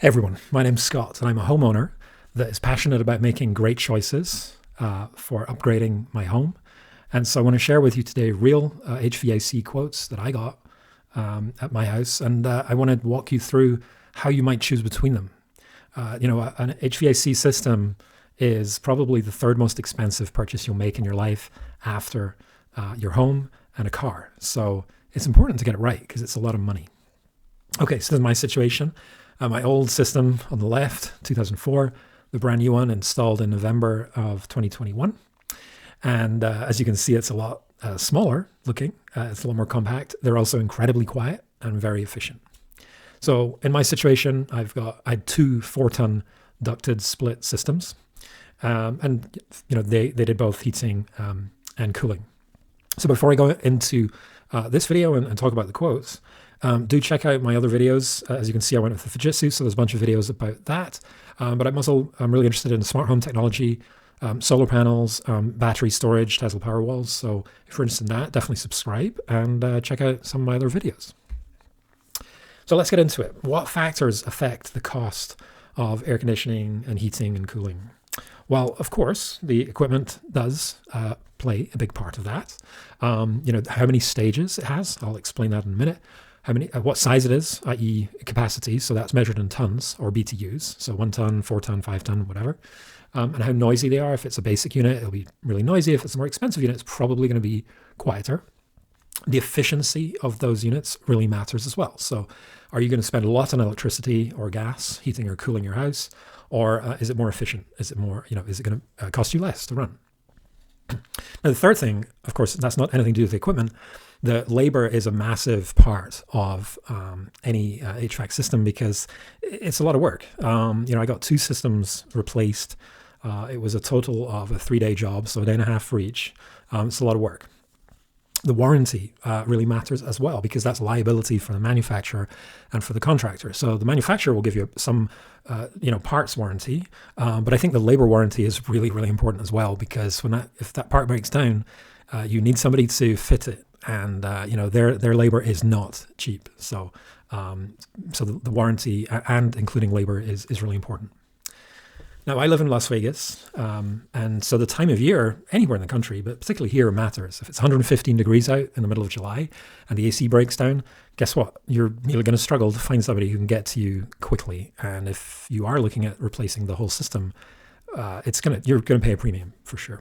Hey everyone, my name's Scott and I'm a homeowner that is passionate about making great choices for upgrading my home. And so I want to share with you today real HVAC quotes that I got at my house. And I want to walk you through how you might choose between them. An HVAC system is probably the third most expensive purchase you'll make in your life after your home and a car. So it's important to get it right because it's a lot of money. Okay, so this is my situation. My old system on the left, 2004, the brand new one installed in November of 2021. And as you can see, it's a lot smaller looking. It's a lot more compact. They're also incredibly quiet and very efficient. So in my situation, I had two 4-ton ducted split systems. And they did both heating and cooling. So before I go into this video and talk about the quotes, do check out my other videos. As you can see, I went with the Fujitsu, so there's a bunch of videos about that. But I'm really interested in smart home technology, solar panels, battery storage, Tesla Powerwalls. So if you're interested in that, definitely subscribe and check out some of my other videos. So let's get into it. What factors affect the cost of air conditioning and heating and cooling? Well, of course, the equipment does play a big part of that. How many stages it has, I'll explain that in a minute. What size it is, i.e. capacity, so that's measured in tons or BTUs, so 1 ton, 4 ton, 5 ton, whatever. And how noisy they are. If it's a basic unit, it'll be really noisy. If it's a more expensive unit, it's probably going to be quieter. The efficiency of those units really matters as well. So are you going to spend a lot on electricity or gas, heating or cooling your house? Or is it more efficient? Is it going to cost you less to run? Now, the third thing, of course, that's not anything to do with the equipment. The labor is a massive part of any HVAC system because it's a lot of work. I got 2 systems replaced. It was a total of a 3-day job, so a day and a half for each. It's a lot of work. The warranty really matters as well because that's liability for the manufacturer and for the contractor. So the manufacturer will give you some, parts warranty, but I think the labor warranty is really, really important as well because if that part breaks down, you need somebody to fit it, and their labor is not cheap. So the warranty and including labor is really important. Now, I live in Las Vegas, and so the time of year anywhere in the country, but particularly here, matters. If it's 115 degrees out in the middle of July and the AC breaks down, guess what? You're going to struggle to find somebody who can get to you quickly. And if you are looking at replacing the whole system, you're going to pay a premium for sure.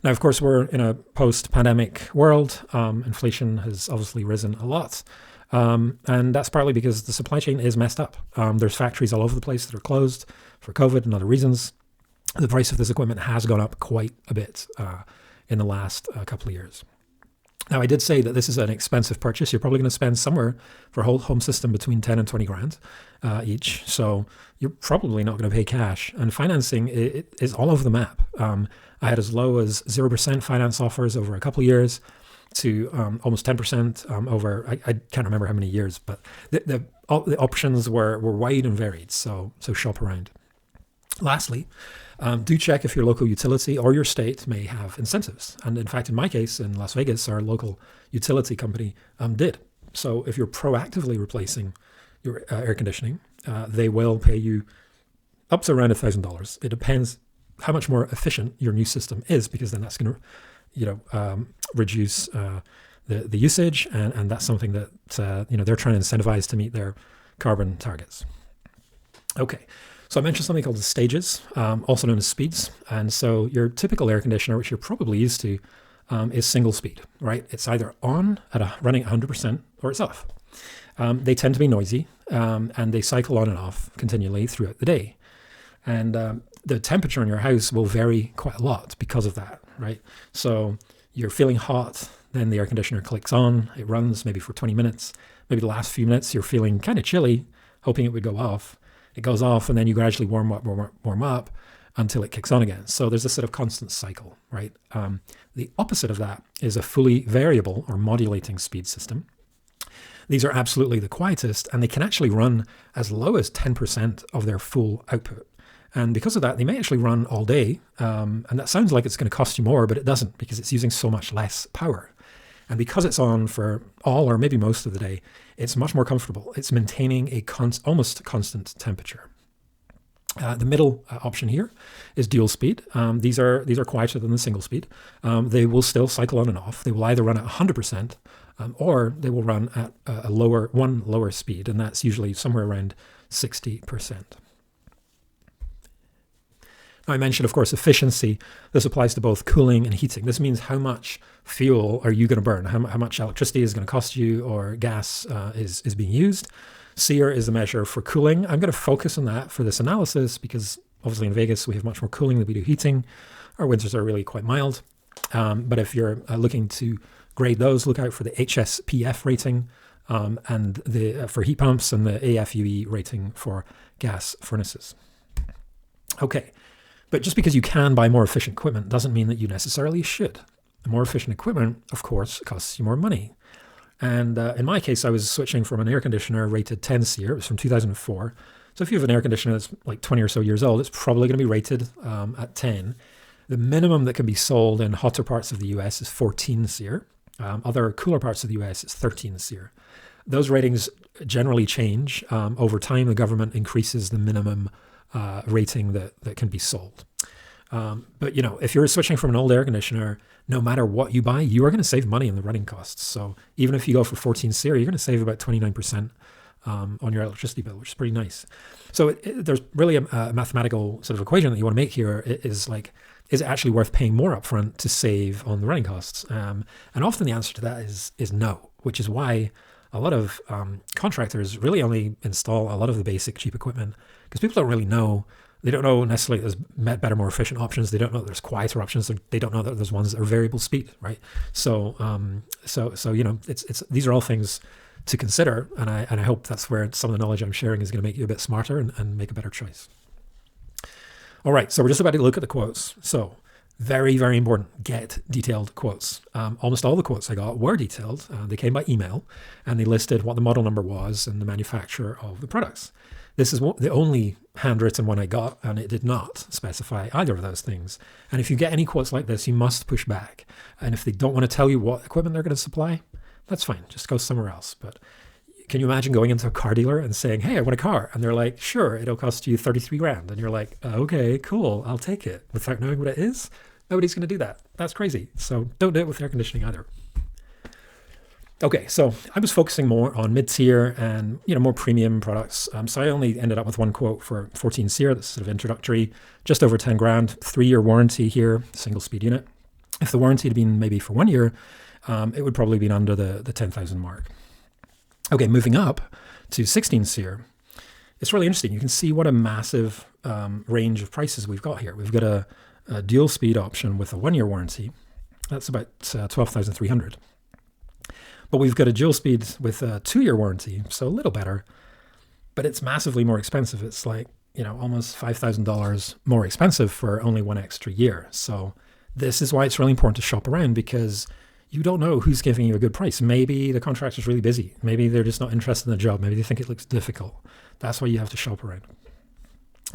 Now, of course, we're in a post-pandemic world. Inflation has obviously risen a lot. And that's partly because the supply chain is messed up. There's factories all over the place that are closed for COVID and other reasons. The price of this equipment has gone up quite a bit in the last couple of years. Now, I did say that this is an expensive purchase. You're probably going to spend somewhere for a whole home system between 10 and 20 grand each. So you're probably not going to pay cash. And financing it is all over the map. I had as low as 0% finance offers over a couple of years to almost 10% over, I can't remember how many years, but the options were wide and varied, so shop around. Lastly, do check if your local utility or your state may have incentives. And in fact, in my case, in Las Vegas, our local utility company did. So if you're proactively replacing your air conditioning, they will pay you up to around $1,000. It depends how much more efficient your new system is, because then that's going to reduce the usage, and that's something that they're trying to incentivize to meet their carbon targets. Okay, so I mentioned something called the stages, also known as speeds. And so your typical air conditioner, which you're probably used to, is single speed, right? It's either on running 100% or it's off. They tend to be noisy, and they cycle on and off continually throughout the day. And the temperature in your house will vary quite a lot because of that, right? So you're feeling hot, then the air conditioner clicks on, it runs maybe for 20 minutes. Maybe the last few minutes you're feeling kind of chilly, hoping it would go off. It goes off, and then you gradually warm up until it kicks on again. So there's a sort of constant cycle, right? The opposite of that is a fully variable or modulating speed system. These are absolutely the quietest, and they can actually run as low as 10% of their full output. And because of that, they may actually run all day. And that sounds like it's going to cost you more, but it doesn't, because it's using so much less power. And because it's on for all or maybe most of the day, it's much more comfortable. It's maintaining a almost constant temperature. The middle option here is dual speed. These are quieter than the single speed. They will still cycle on and off. They will either run at 100%, or they will run at a lower speed, and that's usually somewhere around 60%. Now, I mentioned, of course, efficiency. This applies to both cooling and heating. This means how much fuel are you going to burn, how much electricity is going to cost you, or gas is being used. SEER is the measure for cooling. I'm going to focus on that for this analysis because obviously in Vegas we have much more cooling than we do heating. Our winters are really quite mild. But if you're looking to grade those, look out for the HSPF rating and for heat pumps, and the AFUE rating for gas furnaces. Okay, but just because you can buy more efficient equipment doesn't mean that you necessarily should. The more efficient equipment, of course, costs you more money. And in my case, I was switching from an air conditioner rated 10 SEER. It was from 2004. So if you have an air conditioner that's like 20 or so years old, it's probably going to be rated at 10. The minimum that can be sold in hotter parts of the US is 14 SEER. Other cooler parts of the US is 13 SEER. Those ratings generally change. Over time, the government increases the minimum rating that can be sold. But, if you're switching from an old air conditioner, no matter what you buy, you are going to save money in the running costs. So even if you go for 14 SEER, you're going to save about 29% on your electricity bill, which is pretty nice. So there's really a mathematical sort of equation that you want to make here. Is it actually worth paying more upfront to save on the running costs? And often the answer to that is no, which is why a lot of contractors really only install a lot of the basic cheap equipment, because people don't really know. They don't know necessarily there's better, more efficient options. They don't know there's quieter options. They don't know that there's ones that are variable speed, right? So it's these are all things to consider, and I hope that's where some of the knowledge I'm sharing is going to make you a bit smarter and make a better choice. All right, so we're just about to look at the quotes. So very, very important, get detailed quotes. Almost all the quotes I got were detailed. They came by email, and they listed what the model number was and the manufacturer of the products. This is the only handwritten one I got, and it did not specify either of those things. And if you get any quotes like this, you must push back. And if they don't want to tell you what equipment they're going to supply, that's fine. Just go somewhere else. But can you imagine going into a car dealer and saying, hey, I want a car? And they're like, sure, it'll cost you 33 grand. And you're like, okay, cool, I'll take it. Without knowing what it is, nobody's going to do that. That's crazy. So don't do it with air conditioning either. Okay, so I was focusing more on mid-tier and more premium products. So I only ended up with one quote for 14 SEER. That's sort of introductory, just over 10 grand, 3-year warranty here, single speed unit. If the warranty had been maybe for 1 year, it would probably have been under the 10,000 mark. Okay, moving up to 16 SEER. It's really interesting. You can see what a massive range of prices we've got here. We've got a dual speed option with a 1-year warranty. That's about 12,300. But we've got a dual speed with a 2-year warranty, so a little better, but it's massively more expensive. It's like, almost $5,000 more expensive for only 1 extra year. So this is why it's really important to shop around, because you don't know who's giving you a good price. Maybe the contractor's really busy. Maybe they're just not interested in the job. Maybe they think it looks difficult. That's why you have to shop around.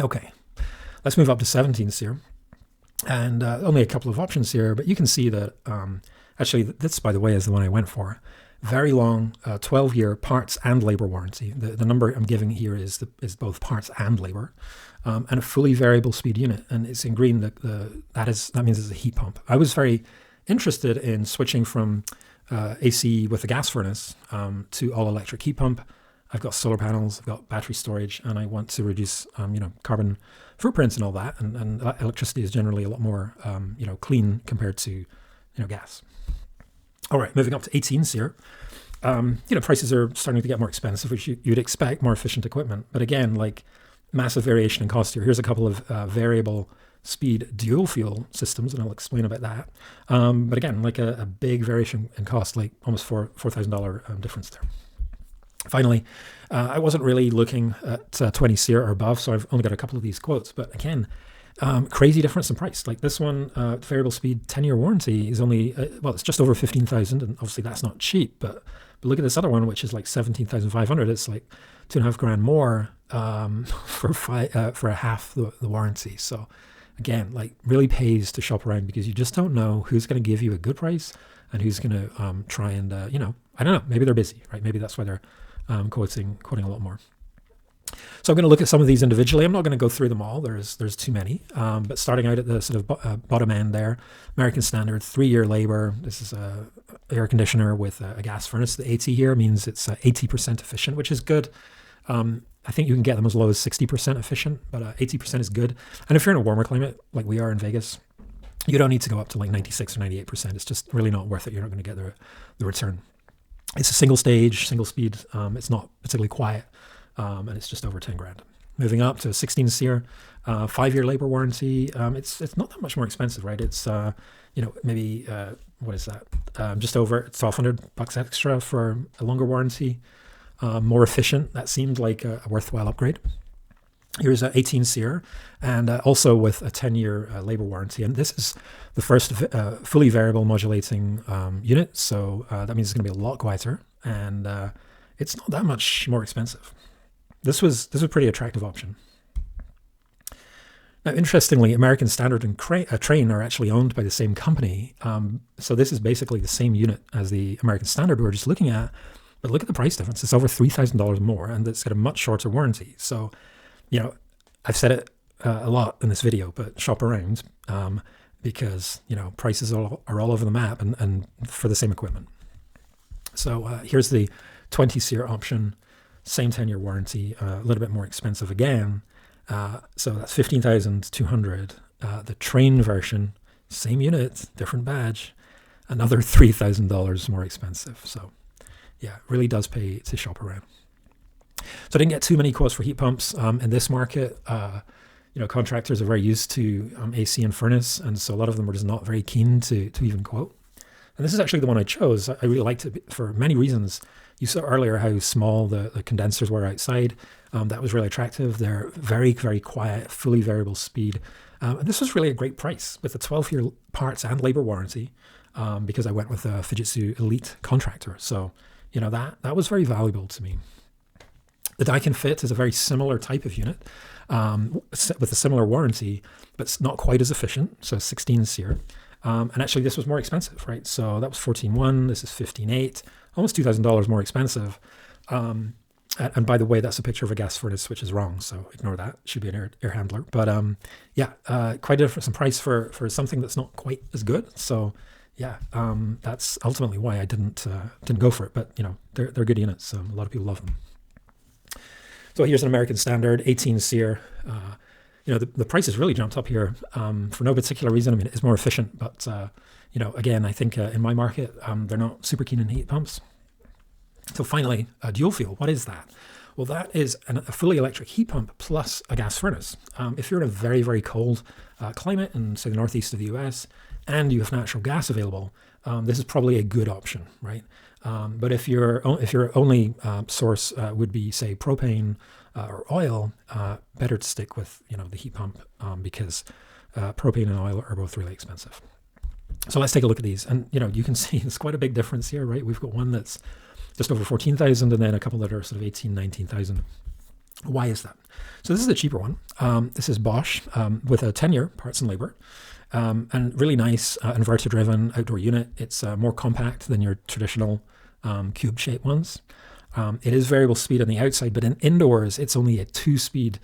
Okay, let's move up to 17 SEER. And only a couple of options here, but you can see that actually this, by the way, is the one I went for. Very long 12-year parts and labor warranty. The number I'm giving here is both parts and labor, and a fully variable speed unit. And it's in green. That means it's a heat pump. I was very interested in switching from AC with a gas furnace to all electric heat pump. I've got solar panels, I've got battery storage, and I want to reduce carbon footprints and all that. And electricity is generally a lot more clean compared to gas. All right, moving up to 18 SEER. Prices are starting to get more expensive, which you'd expect, more efficient equipment. But again, like massive variation in cost here. Here's a couple of variable speed dual fuel systems, and I'll explain about that. But again, like a big variation in cost, like almost $4,000 difference there. Finally, I wasn't really looking at 20 SEER or above, so I've only got a couple of these quotes. But again, crazy difference in price. Like this one, variable speed 10-year warranty is only, it's just over 15,000, and obviously that's not cheap. But look at this other one, which is like 17,500. It's like $2.5 grand more for half the warranty. So again, like really pays to shop around because you just don't know who's going to give you a good price and who's going to try and, I don't know, maybe they're busy, right? Maybe that's why they're quoting a lot more. So I'm going to look at some of these individually. I'm not going to go through them all. There's too many. But starting out at the sort of bottom end there, American Standard, 3-year labor. This is a air conditioner with a gas furnace. The 80 here means it's 80% efficient, which is good. I think you can get them as low as 60% efficient, but 80% is good. And if you're in a warmer climate, like we are in Vegas, you don't need to go up to like 96 or 98%. It's just really not worth it. You're not going to get the return. It's a single stage, single speed. It's not particularly quiet. And it's just over 10 grand. Moving up to a 16 SEER, 5-year labor warranty. It's not that much more expensive, right? It's maybe what is that? Just over $1,200 extra for a longer warranty. More efficient. That seemed like a worthwhile upgrade. Here's an 18 SEER, and also with a 10-year labor warranty. And this is the first fully variable modulating unit, so that means it's going to be a lot quieter, and it's not that much more expensive. This was a pretty attractive option. Now, interestingly, American Standard and Trane are actually owned by the same company. So this is basically the same unit as the American Standard we were just looking at. But look at the price difference. It's over $3,000 more, and it's got a much shorter warranty. So, I've said it a lot in this video, but shop around because, prices are all over the map and for the same equipment. So here's the 20 SEER option. Same 10-year warranty, a little bit more expensive again. So that's $15,200. The Trane version, same unit, different badge, another $3,000 more expensive. So yeah, it really does pay to shop around. So I didn't get too many quotes for heat pumps in this market. Contractors are very used to AC and furnace, and so a lot of them were just not very keen to even quote. And this is actually the one I chose. I really liked it for many reasons. You saw earlier how small the condensers were outside. That was really attractive. They're very, very quiet, fully variable speed. And this was really a great price with a 12-year parts and labor warranty because I went with a Fujitsu Elite contractor. So, that was very valuable to me. The Daikin Fit is a very similar type of unit with a similar warranty, but it's not quite as efficient. So 16 SEER. And actually, this was more expensive, right? So that was 14.1. This is 15.8. Almost $2,000 more expensive. And by the way, that's a picture of a gas furnace, which is wrong. So ignore that. It should be an air handler. But quite a difference in price for something that's not quite as good. So yeah, that's ultimately why I didn't go for it. But they're good units. So a lot of people love them. So here's an American Standard 18 SEER. The price has really jumped up here for no particular reason. I mean, it's more efficient, but again, I think in my market, they're not super keen on heat pumps. So finally, dual fuel. What is that? Well, that is a fully electric heat pump plus a gas furnace. If you're in a very, very cold climate in, say, the northeast of the US, and you have natural gas available, this is probably a good option, right? But if your only source would be, say, propane or oil, better to stick with the heat pump because propane and oil are both really expensive. So let's take a look at these, and you can see it's quite a big difference here, right? We've got one that's just over 14,000, and then a couple that are sort of 18, 19,000. Why is that? So this is the cheaper one. This is Bosch with a 10-year parts and labor. And really nice inverter-driven outdoor unit. It's more compact than your traditional cube-shaped ones. It is variable speed on the outside, but in indoors, it's only a 2-speed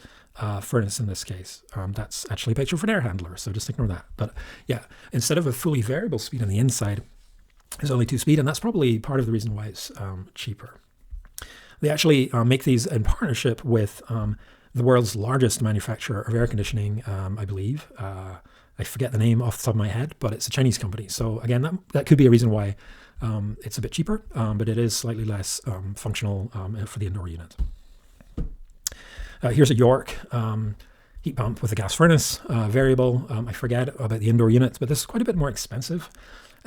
furnace in this case. That's actually a picture for an air handler, so just ignore that. But yeah, instead of a fully variable speed on the inside, it's only 2-speed, and that's probably part of the reason why it's cheaper. They actually make these in partnership with the world's largest manufacturer of air conditioning, I believe. I forget the name off the top of my head, but it's a Chinese company. So again, that could be a reason why it's a bit cheaper, but it is slightly less functional for the indoor unit. Here's a York heat pump with a gas furnace, variable. I forget about the indoor units, but this is quite a bit more expensive.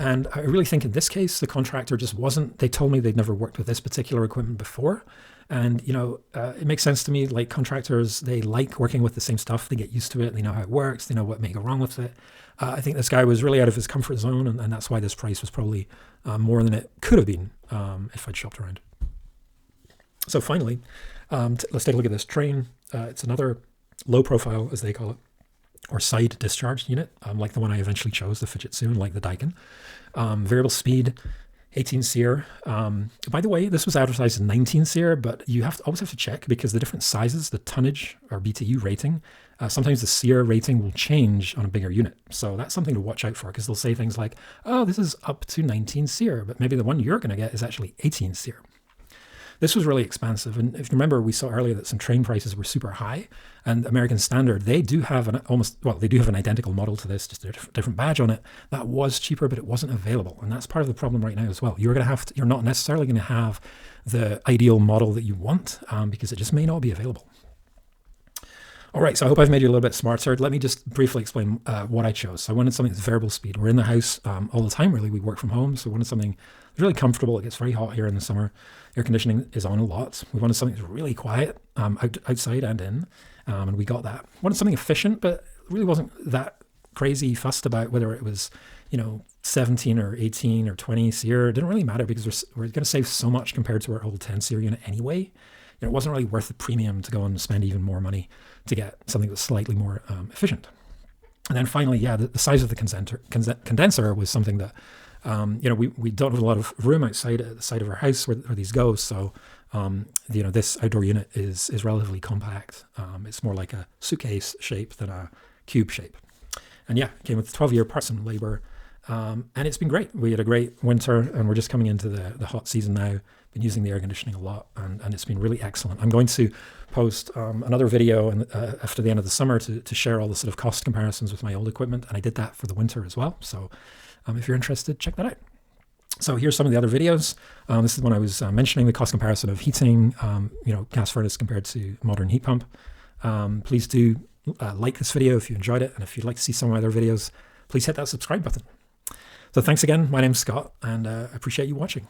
And I really think in this case, the contractor just wasn't, they told me they'd never worked with this particular equipment before. And, it makes sense to me, like contractors, they like working with the same stuff. They get used to it. They know how it works. They know what may go wrong with it. I think this guy was really out of his comfort zone. And that's why this price was probably more than it could have been if I'd shopped around. So finally, let's take a look at this Trane. It's another low profile, as they call it, or side discharge unit, like the one I eventually chose, the Fujitsu, and like the Daikin. Variable speed, 18 SEER. By the way, this was advertised as 19 SEER, but you always have to check because the different sizes, the tonnage or BTU rating, sometimes the SEER rating will change on a bigger unit. So that's something to watch out for, because they'll say things like, oh, this is up to 19 SEER, but maybe the one you're going to get is actually 18 SEER. This was really expensive. And if you remember, we saw earlier that some train prices were super high, and American Standard, they do have an identical model to this, just a different badge on it. That was cheaper, but it wasn't available. And that's part of the problem right now as well. You're not necessarily going to have the ideal model that you want, because it just may not be available. All right, so I hope I've made you a little bit smarter. Let me just briefly explain what I chose. So I wanted something that's variable speed. We're in the house all the time, really. We work from home, so we wanted something that's really comfortable. It gets very hot here in the summer. Air conditioning is on a lot. We wanted something that's really quiet, outside and in, and we got that. Wanted something efficient, but really wasn't that crazy fussed about whether it was, 17 or 18 or 20 SEER. It didn't really matter, because we're going to save so much compared to our old 10 SEER unit anyway. It wasn't really worth the premium to go and spend even more money to get something that's slightly more efficient. And then finally, the size of the condenser was something that, we don't have a lot of room outside at the side of our house where these go. So, this outdoor unit is relatively compact. It's more like a suitcase shape than a cube shape. And it came with 12-year parts and labor. And it's been great. We had a great winter, and we're just coming into the hot season now. Been using the air conditioning a lot, and it's been really excellent. I'm going to post another video after the end of the summer to share all the sort of cost comparisons with my old equipment, and I did that for the winter as well. So if you're interested, check that out. So here's some of the other videos. This is when I was mentioning the cost comparison of heating, gas furnace compared to modern heat pump. Please do like this video if you enjoyed it, and if you'd like to see some of my other videos, please hit that subscribe button. So thanks again. My name's Scott, and I appreciate you watching.